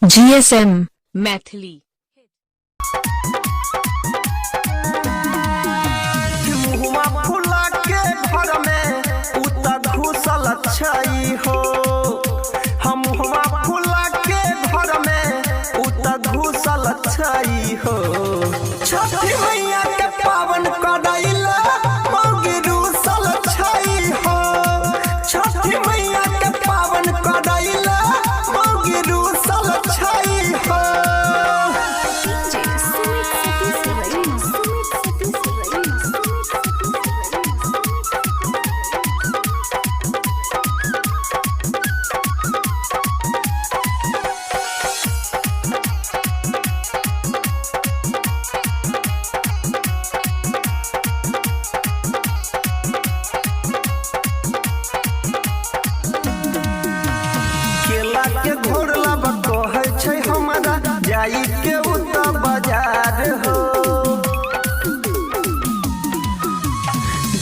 GSM Maithili. मुहमा फुला के घर में उतर घुसल छई हो। हम मुहमा फुला के घर में उतर घुसल छई हो। छठी मैया के पावन करैला मौगी रूसल छई हो। छठी मैया के पावन करैला मौगी रूसल छई हो। केला के घोड़ला कहै छै हमरा जाई के उता बाजार हो।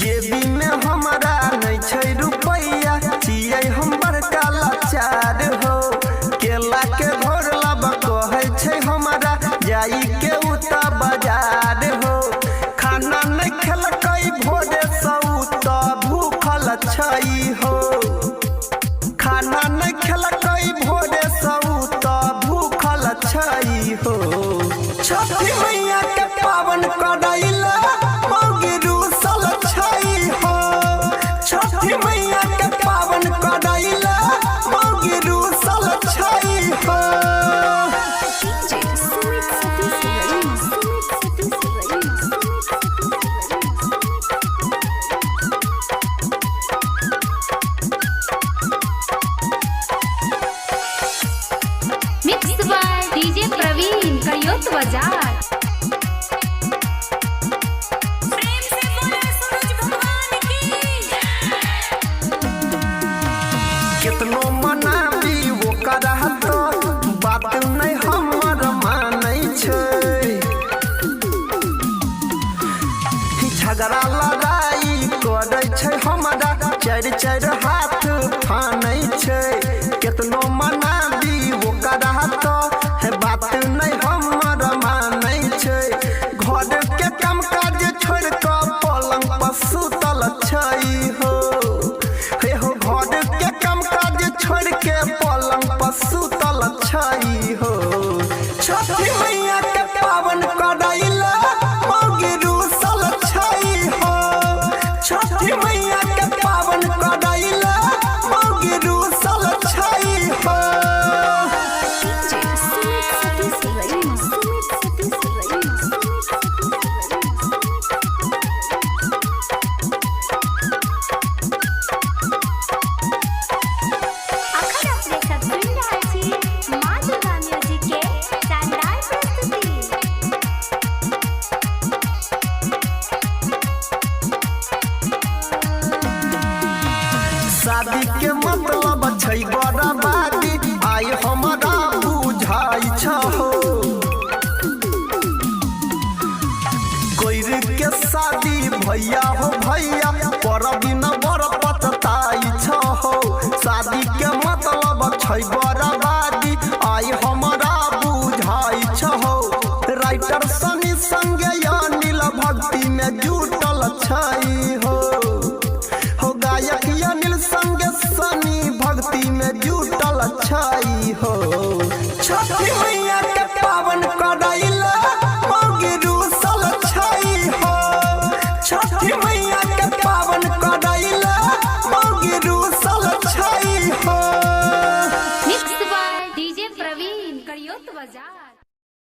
जेबी में हमरा नहीं छै रुपैया छियै हम बड़का लाचार हो। केला के घोड़ला कहै छै हमरा जाई के उता बाजार हो। खाना नहीं खेलकै भोरे सौत भूखल छई हो। खाना नहीं खेलकै भोरे सौत भूखल छई हो। छठी मैया के पावन करैला मौगी रूसल छई हो। छठी मैया के पावन करैला मौगी रूसल छई हो। मिक्स बाय डीजे प्रवीण कयोत बाजार।